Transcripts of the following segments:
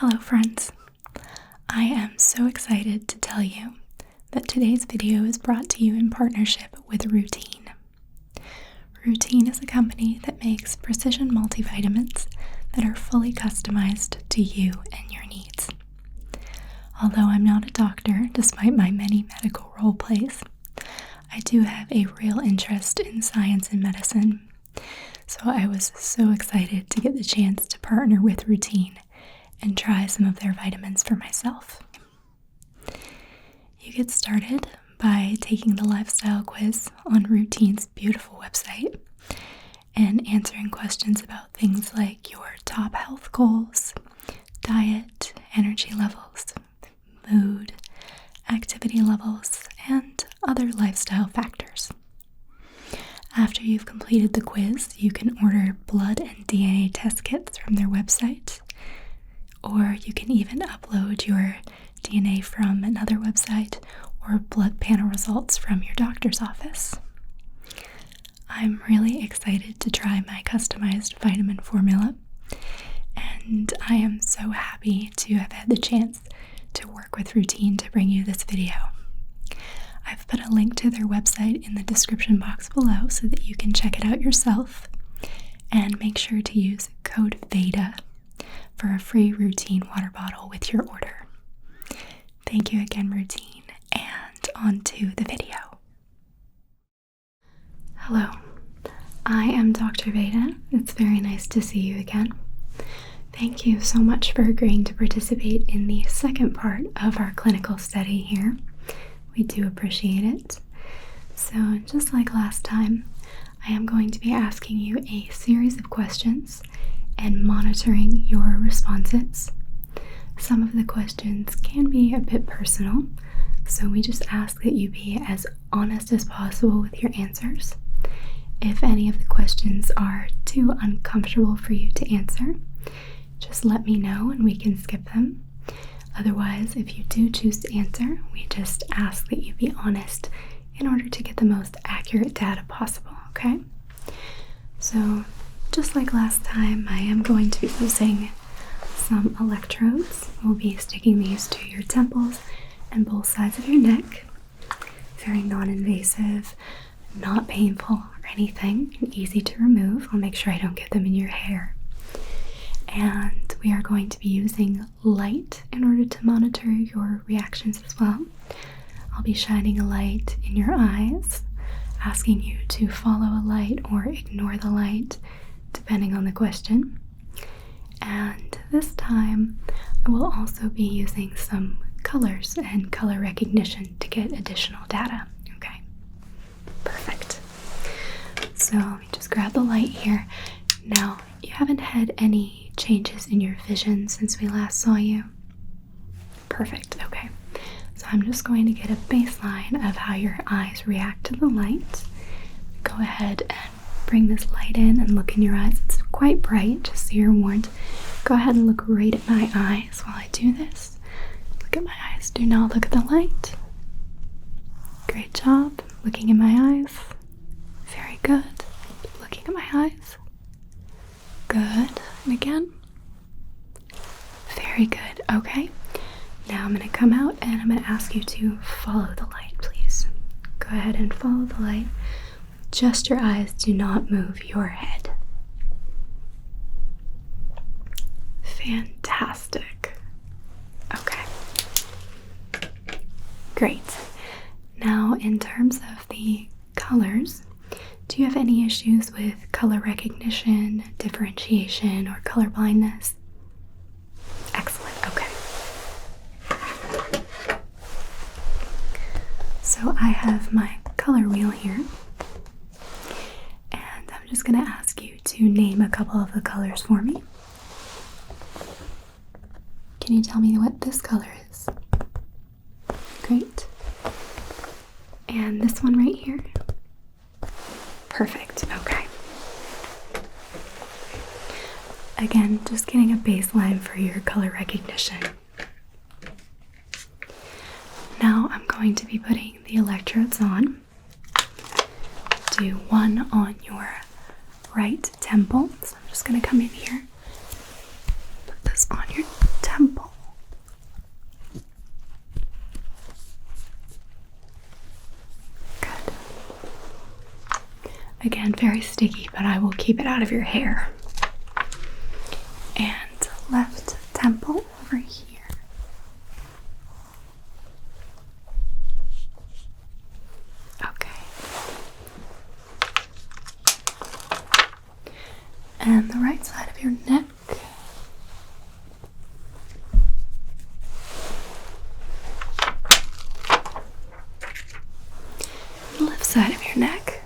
Hello friends, I am so excited to tell you that today's video is brought to you in partnership with Routine. Routine is a company that makes precision multivitamins that are fully customized to you and your needs. Although I'm not a doctor, despite my many medical role plays, I do have a real interest in science and medicine, so I was so excited to get the chance to partner with Routine and try some of their vitamins for myself. You get started by taking the lifestyle quiz on Routine's beautiful website and answering questions about things like your top health goals, diet, energy levels, mood, activity levels, and other lifestyle factors. After you've completed the quiz, you can order blood and DNA test kits from their website, or you can even upload your DNA from another website or blood panel results from your doctor's office. I'm really excited to try my customized vitamin formula, and I am so happy to have had the chance to work with Routine to bring you this video. I've put a link to their website in the description box below so that you can check it out yourself, and make sure to use code VEDA for a free Routine water bottle with your order. Thank you again, Routine, and on to the video. Hello, I am Dr. Veda. It's very nice to see you again. Thank you so much for agreeing to participate in the second part of our clinical study here. We do appreciate it. So just like last time, I am going to be asking you a series of questions and monitoring your responses. Some of the questions can be a bit personal, so we just ask that you be as honest as possible with your answers. If any of the questions are too uncomfortable for you to answer, just let me know and we can skip them. Otherwise, if you do choose to answer, we just ask that you be honest in order to get the most accurate data possible, okay? So, just like last time, I am going to be using some electrodes. We'll be sticking these to your temples and both sides of your neck. Very non-invasive, not painful or anything, and easy to remove. I'll make sure I don't get them in your hair. And we are going to be using light in order to monitor your reactions as well. I'll be shining a light in your eyes, asking you to follow a light or ignore the light, depending on the question. And this time, I will also be using some colors and color recognition to get additional data. Okay, perfect. So let me just grab the light here. Now, you haven't had any changes in your vision since we last saw you? Perfect, okay. So I'm just going to get a baseline of how your eyes react to the light. Go ahead and bring this light in and look in your eyes. It's quite bright, just so you're warned. Go ahead and look right at my eyes while I do this. Look at my eyes. Do not look at the light. Great job. Looking in my eyes. Very good. Looking at my eyes. Good. And again. Very good. Okay. Now I'm going to come out and I'm going to ask you to follow the light, please. Go ahead and follow the light. Just your eyes. Do not move your head. Fantastic. Okay. Great. Now, in terms of the colors, do you have any issues with color recognition, differentiation, or color blindness? Excellent. Okay. So I have my color wheel here, and I'm just going to ask you to name a couple of the colors for me. Can you tell me what this color is? Great. And this one right here? Perfect. Okay. Again, just getting a baseline for your color recognition. Now I'm going to be putting the electrodes on. Do one on your right temple. So I'm just going to come in here, put this on your temple. very sticky, but I will keep it out of your hair. And left temple over here. Okay. And the right side of your neck. Left side of your neck.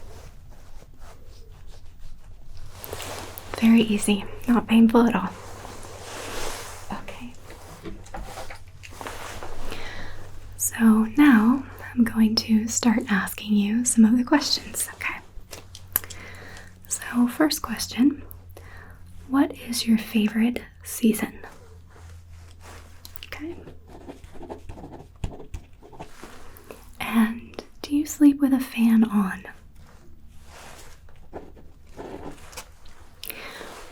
Very easy, not painful at all. Okay. So now I'm going to start asking you some of the questions, okay? So first question, what is your favorite season? Okay. And do you sleep with a fan on?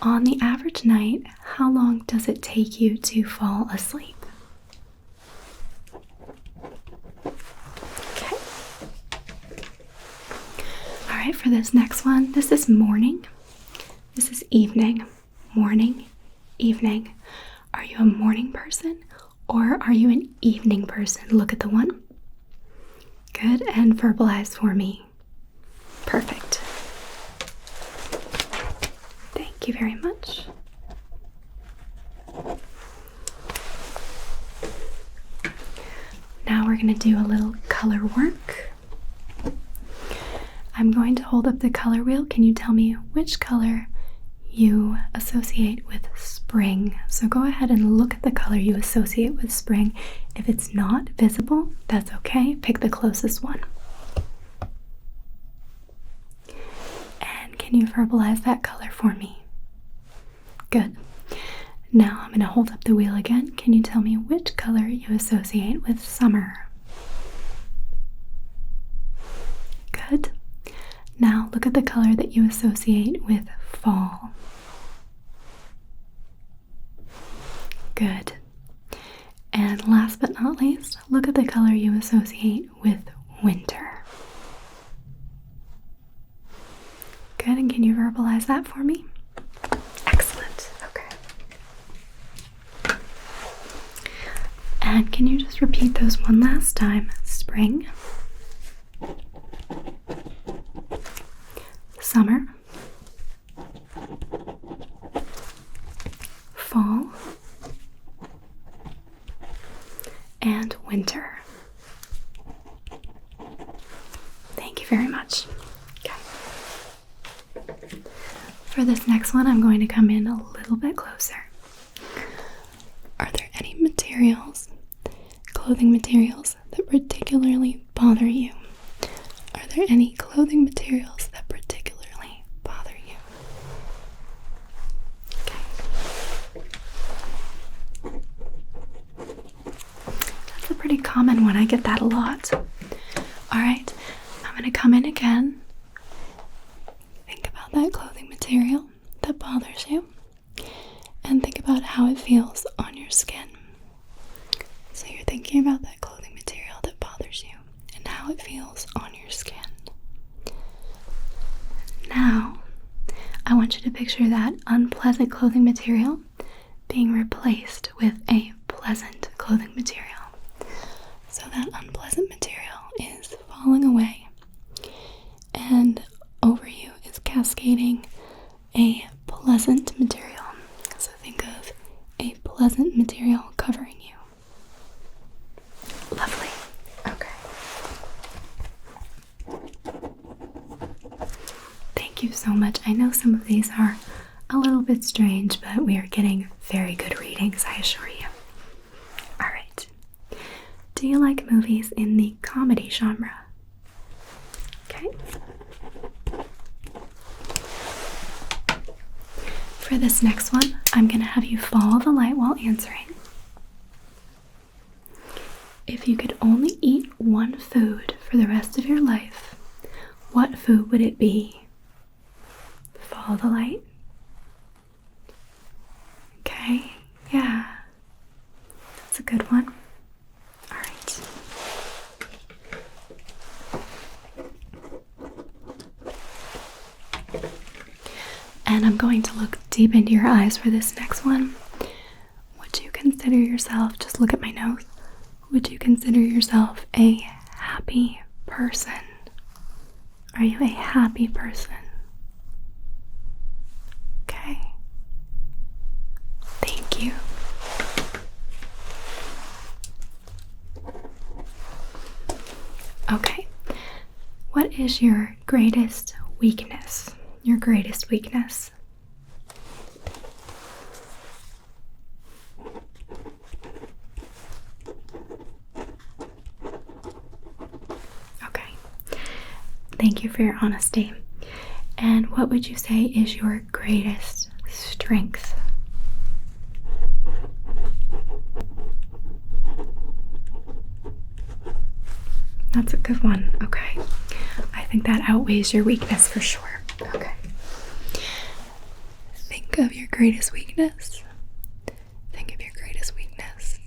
On the average night, how long does it take you to fall asleep? Okay. Alright, for this next one, this is morning. This is evening. Morning, evening. Are you a morning person or are you an evening person? Look at the one. Good, and verbalize for me. Perfect. Thank you very much. Now we're going to do a little color work. I'm going to hold up the color wheel. Can you tell me which color you associate with spring? So go ahead and look at the color you associate with spring. If it's not visible, that's okay. Pick the closest one. And can you verbalize that color for me? Good. Now I'm going to hold up the wheel again. Can you tell me which color you associate with summer? Good. Now look at the color that you associate with fall. Good. And last but not least, look at the color you associate with winter. Good, and can you verbalize that for me? Excellent, okay. And can you just repeat those one last time? Spring, summer, fall, and winter. Thank you very much. Okay. For this next one, I'm going to come in a little bit closer. Are there any materials, clothing materials, that particularly bother you? Are there any clothing materials that particularly bother you? Okay. That's a pretty common one. I get that a lot. Alright, I'm going to come in again. Think about that clothing material that bothers you. And think about how it feels on your skin. So you're thinking about that clothing material that bothers you and how it feels on your skin. Now, I want you to picture that unpleasant clothing material being replaced with a pleasant clothing material. So that unpleasant material is falling away, and over you is cascading a pleasant material. So think of a pleasant material covering you. Lovely. Okay. Thank you so much. I know some of these are a little bit strange, but we are getting very good readings, I assure you. Alright. Do you like movies in the comedy genre? Okay. For this next one, I'm going to have you follow the light while answering. If you could only eat one food for the rest of your life, what food would it be? Follow the light. Okay, yeah. That's a good one. Alright. deep into your eyes for this next one. Would you consider yourself, just look at my nose, would you consider yourself a happy person? Are you a happy person? Okay. Thank you. Okay. What is your greatest weakness? Your greatest weakness? Okay. Thank you for your honesty. And what would you say is your greatest strength? That's a good one. Okay. I think that outweighs your weakness for sure. Okay. Think of your greatest weakness. Think of your greatest weakness.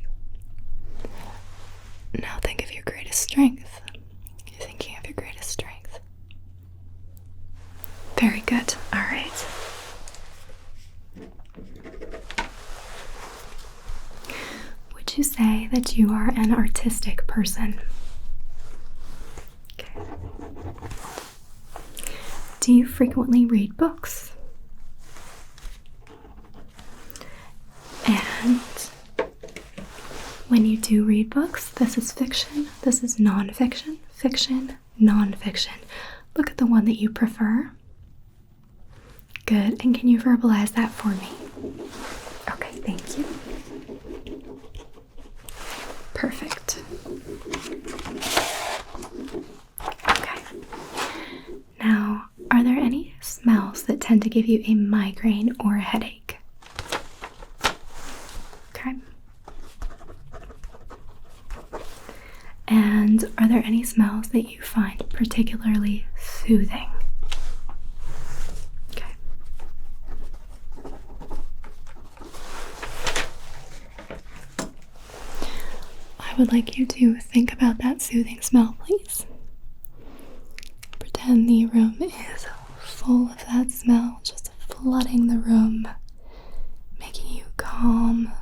Now think of your greatest strength. You're thinking of your greatest strength. Very good. All right. Would you say that you are an artistic person? Okay. Do you frequently read books? And when you do read books, this is fiction, this is nonfiction, fiction, nonfiction. Look at the one that you prefer. Good. And can you verbalize that for me? Okay, thank you. Perfect. Okay. Now, are there any smells that tend to give you a migraine or a headache? Okay. And are there any smells that you find particularly soothing? Okay. I would like you to think about that soothing smell, please. Pretend the room is full of that smell, just flooding the room, making you calm,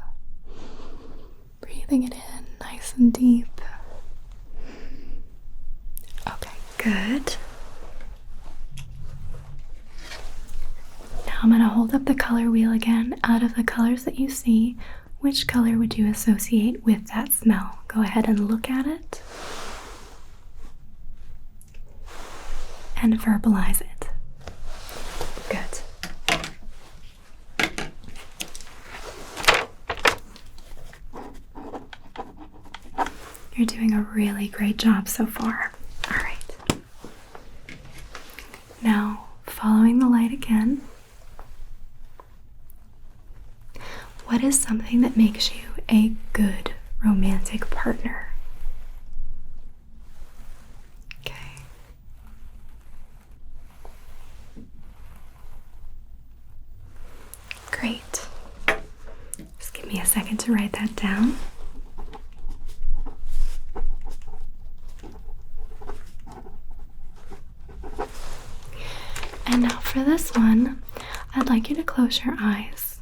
breathing it in nice and deep. Okay, good. Now I'm going to hold up the color wheel again. Out of the colors that you see, which color would you associate with that smell? Go ahead and look at it and verbalize it. Good. You're doing a really great job so far. All right. Now, following the light again, what is something that makes you a good romantic partner? Okay. Great. Just give me a second to write that down. And now for this one, I'd like you to close your eyes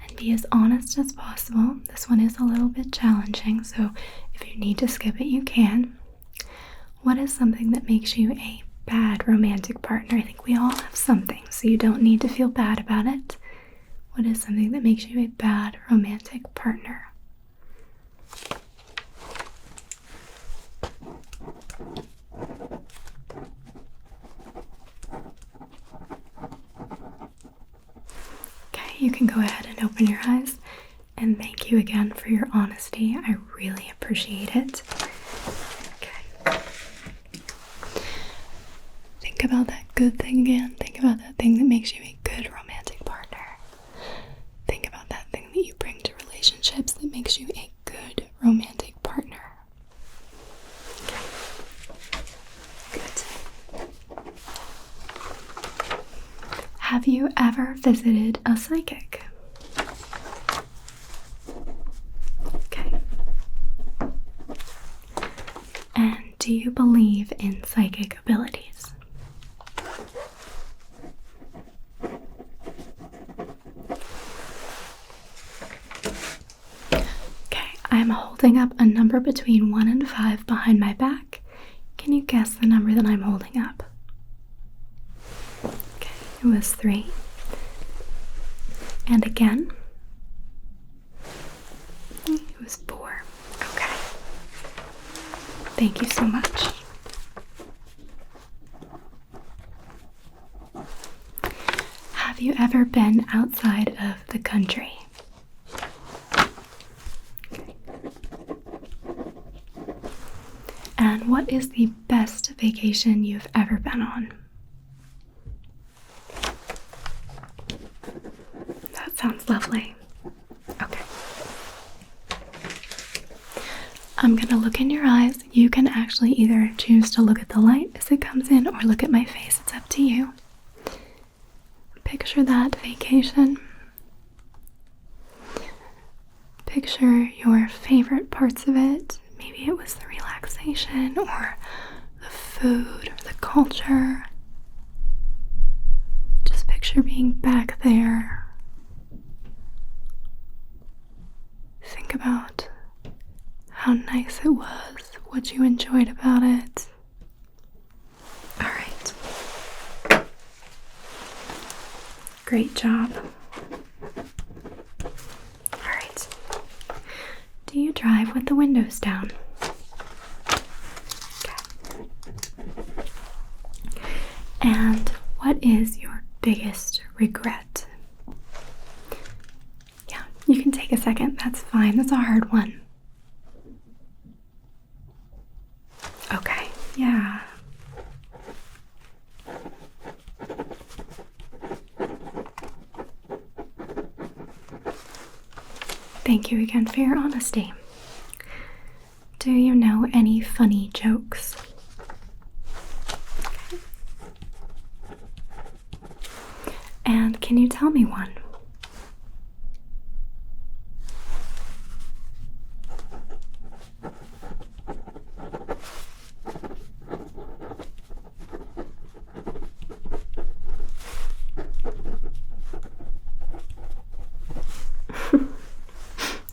and be as honest as possible. This one is a little bit challenging, so if you need to skip it, you can. What is something that makes you a bad romantic partner? I think we all have something, so you don't need to feel bad about it. What is something that makes you a bad romantic partner? You can go ahead and open your eyes, and thank you again for your honesty. I really appreciate it. Okay. Think about that good thing again. Think about that thing that makes you a good romantic partner. Think about that thing that you bring to relationships that makes you a good romantic partner. Okay. Good. Have you ever visited a psychic? Okay. And do you believe in psychic abilities? am holding up a number between 1 and 5 behind my back. Can you guess the number that I'm holding up? Okay, it was 3. And again, it was 4. Okay. Thank you so much. Have you ever been outside of the country? Okay. And what is the best vacation you've ever been on? That sounds lovely. Okay. I'm going to look in your eyes. You can actually either choose to look at the light as it comes in or look at my face. It's up to you. Picture that vacation. Picture your favorite parts of it. Maybe it was the relaxation or the food or the culture. Just picture being back there. Think about how nice it was, what you enjoyed about it. All right. Great job. All right. Do you drive with the windows down? Okay. And what is your biggest regret? Yeah, you can take a second. That's fine. That's a hard one. Okay, yeah. Thank you again for your honesty. Do you know any funny jokes? Okay. And can you tell me one?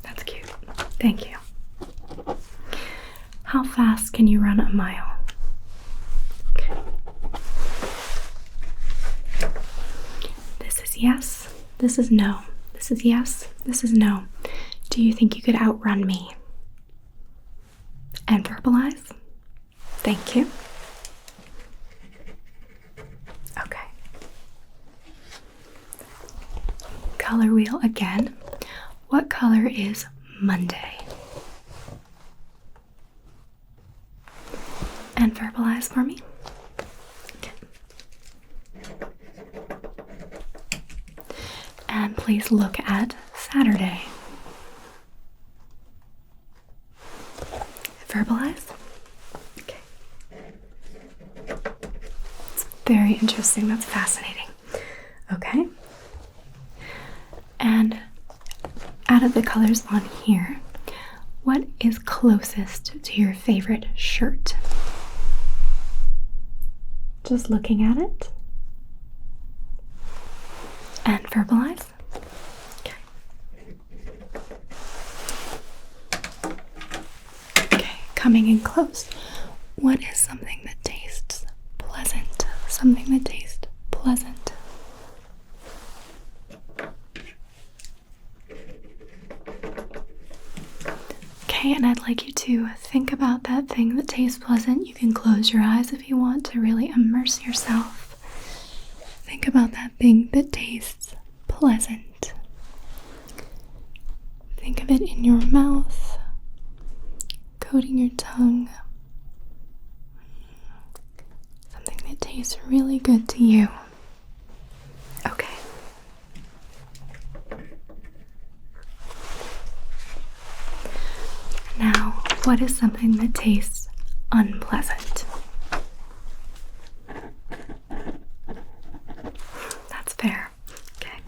That's cute. Thank you. How fast can you run a mile? Okay. This is yes. This is no. This is yes. This is no. Do you think you could outrun me? And verbalize? Thank you. Okay. Color wheel again. What color is Monday? And verbalize for me. Okay. And please look at Saturday. Verbalize. Okay. It's very interesting. That's fascinating. Okay. And out of the colors on here, what is closest to your favorite shirt? Just looking at it. And verbalize. Okay. Okay, coming in close. What is something that tastes pleasant? Something that tastes pleasant. Okay, and I'd like you to think about that thing that tastes pleasant. You can close your eyes if you want to really immerse yourself. Think about that thing that tastes pleasant. Think of it in your mouth, coating your tongue. Something that tastes really good to you. Okay. Now, what is something that tastes unpleasant? That's fair. Okay.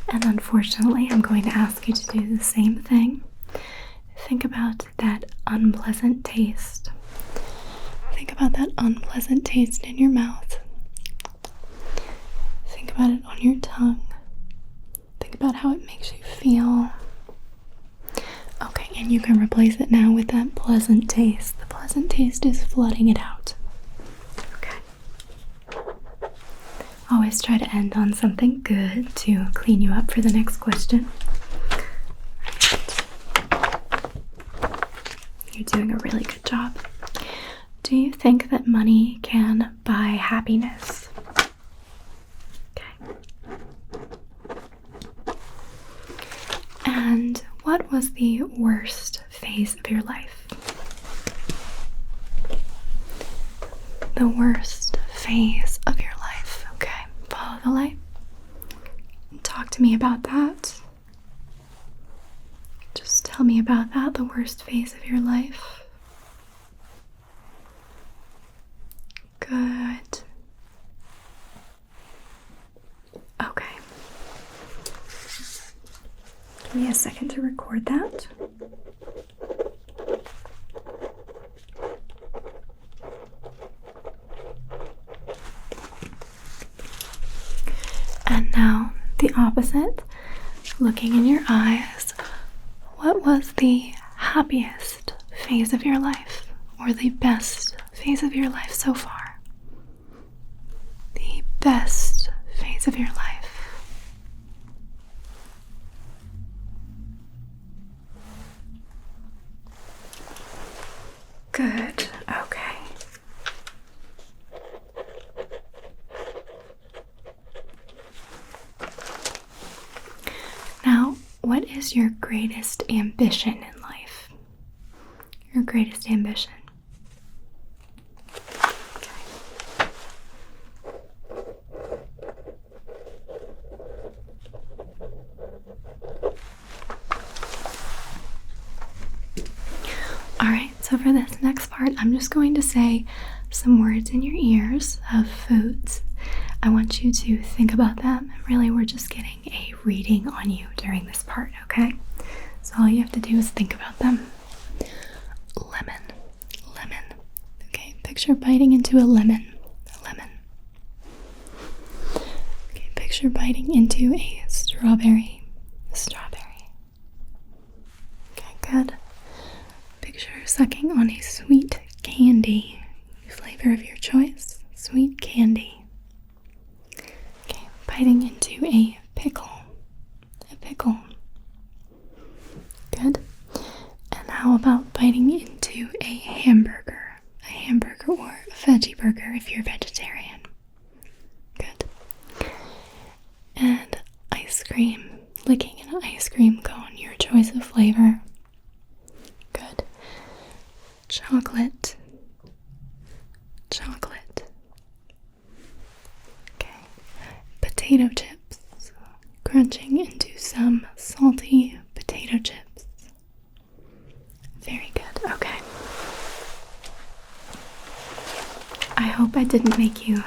And unfortunately, I'm going to ask you to do the same thing. Think about that unpleasant taste. Think about that unpleasant taste in your mouth. Think about it on your tongue. Think about how it makes you feel. Okay, in You can replace it now with that pleasant taste. The pleasant taste is flooding it out. Okay. Always try to end on something good to clean you up for the next question. You're doing a really good job. Do you think that money can buy happiness? Okay. And what was the worst phase of your life? The worst phase of your life. Okay, follow the light. Talk to me about that. Just tell me about that, the worst phase of your life. Good. Okay. Give me a second to record that. And now the opposite. Looking in your eyes, what was the happiest phase of your life, or the best phase of your life so far? The best phase of your life. Good. Okay. Now, what is your greatest ambition in life? Your greatest ambition. Alright, so for this next part, I'm just going to say some words in your ears of foods. I want you to think about them. Really, we're just getting a reading on you during this part, okay? So all you have to do is think about them. Lemon. Lemon. Okay, picture biting into a lemon. A lemon. Okay, picture biting into a strawberry. A strawberry. Okay, good. Picture sucking on a sweet candy. Flavor of your choice. Sweet candy. Okay, biting into a pickle. A pickle. Good. And how about biting into a hamburger? A hamburger or a veggie burger if you're vegetarian. Good. And ice cream. Licking an ice cream cone, your choice of flavor. Good. Chocolate. Chocolate. Okay. Potato chips. Crunching into some salty potato chips. Very good. Okay. I hope I didn't make you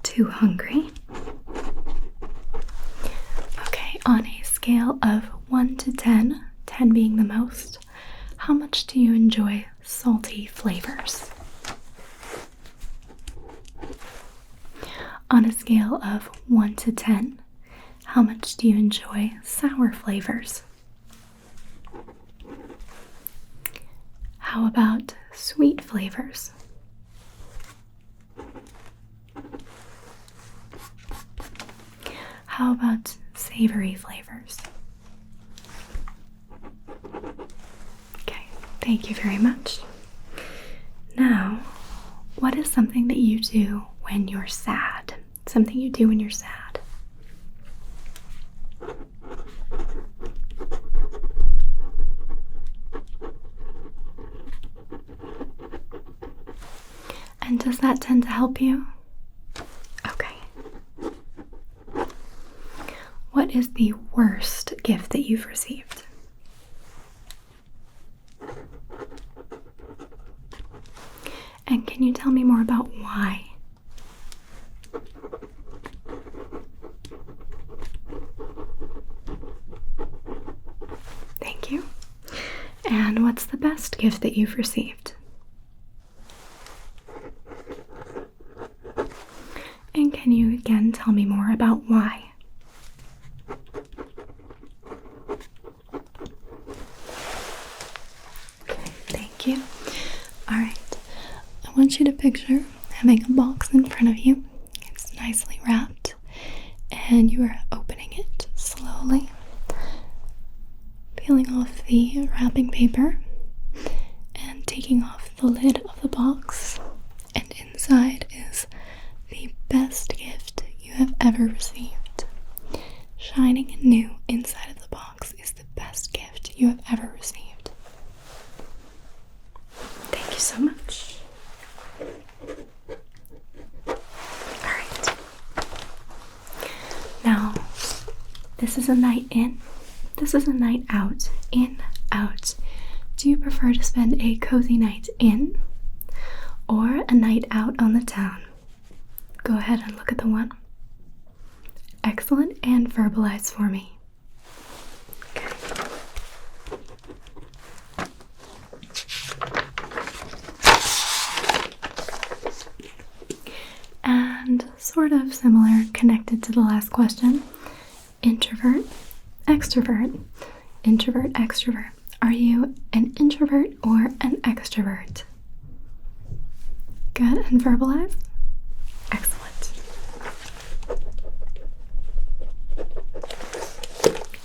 too hungry. Okay, on a scale of 1 to 10, 10 being the most, how much do you enjoy salty flavors? On a scale of 1 to 10, how much do you enjoy sour flavors? How about sweet flavors? How about savory flavors? Okay, thank you very much. Now, what is something that you do when you're sad? Something you do when you're sad. And does that tend to help you? Okay. What is the worst gift that you've received? And can you tell me more about why? Thank you. And what's the best gift that you've received? And can you again tell me more about why? Thank you. Alright, I want you to picture having a box in front of you. It's nicely wrapped, and you are opening it slowly, peeling off the wrapping paper and taking off the lid of the box. And inside is the best gift you have ever received. Shining and new inside of the box is the best gift you have ever received. Thank you so much. Alright. Now, this is a night in. This is a night out. In, out. Do you prefer to spend a cozy night in or a night out on the town? Go ahead and look at the one. Excellent, and verbalize for me. Okay. And sort of similar, connected to the last question, introvert, extrovert, introvert, extrovert. Are you an introvert or an extrovert? Good, and verbalize. Excellent.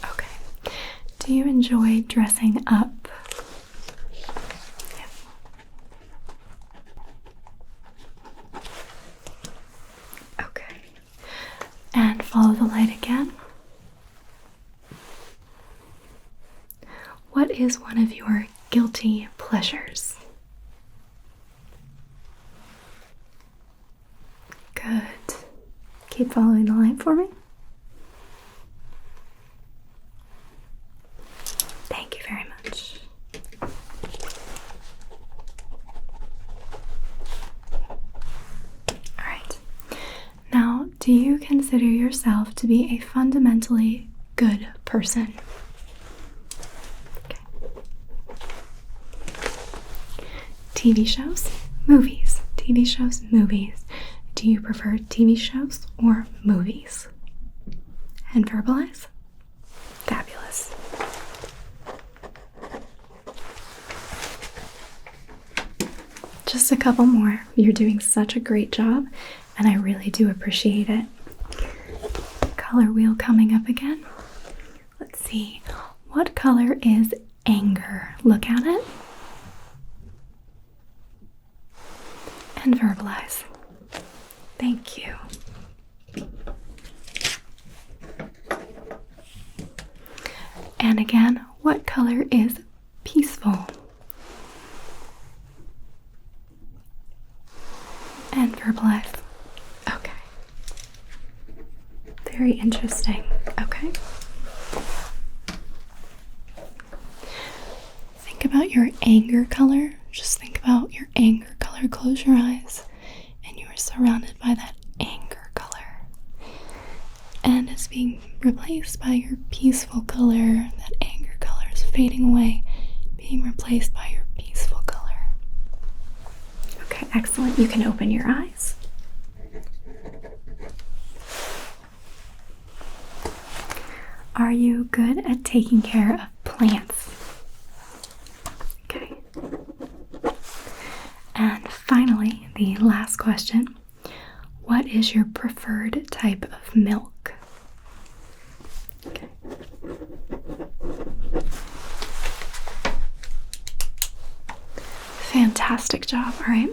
Okay. Do you enjoy dressing up? Yes. Okay. And follow the light again. What is one of your guilty pleasures? Good. Keep following the light for me. Thank you very much. Alright. Now, do you consider yourself to be a fundamentally good person? TV shows, movies. TV shows, movies. Do you prefer TV shows or movies? And verbalize. Fabulous. Just a couple more. You're doing such a great job, and I really do appreciate it. Color wheel coming up again. Let's see. What color is anger? Look at it. And verbalize. Thank you. And again, what color is peaceful? And verbalize. Okay. Very interesting. Okay. Think about your anger color. Just think about your anger color. Close your eyes, and you are surrounded by that anger color. And it's being replaced by your peaceful color. That anger color is fading away, being replaced by your peaceful color. Okay, excellent. You can open your eyes. Are you good at taking care of plants? Okay. And finally, the last question. What is your preferred type of milk? Okay. Fantastic job. All right.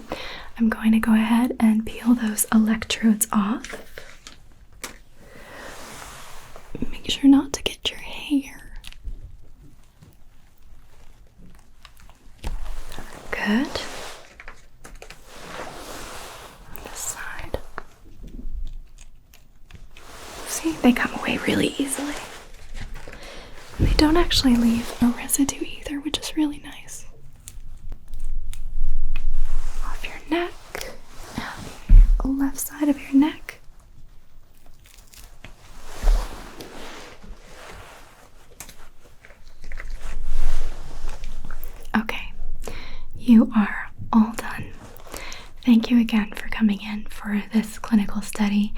I'm going to go ahead and peel those electrodes off. Make sure not to get your hair. Good. This side. See, they come away really easily. They don't actually leave a residue either, which is really nice. Off your neck, and left side of your neck. Okay, you are all done. Thank you again for coming in for this clinical study.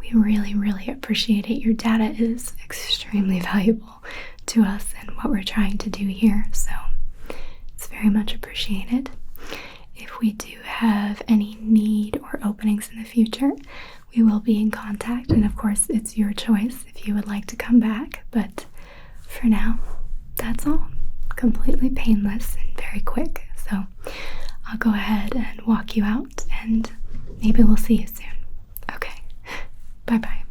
We really, really appreciate it. Your data is extremely valuable to us and what we're trying to do here, so it's very much appreciated. If we do have any need or openings in the future, we will be in contact, and of course it's your choice if you would like to come back, but for now, that's all. Completely painless and very quick. So I'll go ahead and walk you out, and maybe we'll see you soon. Okay, bye-bye.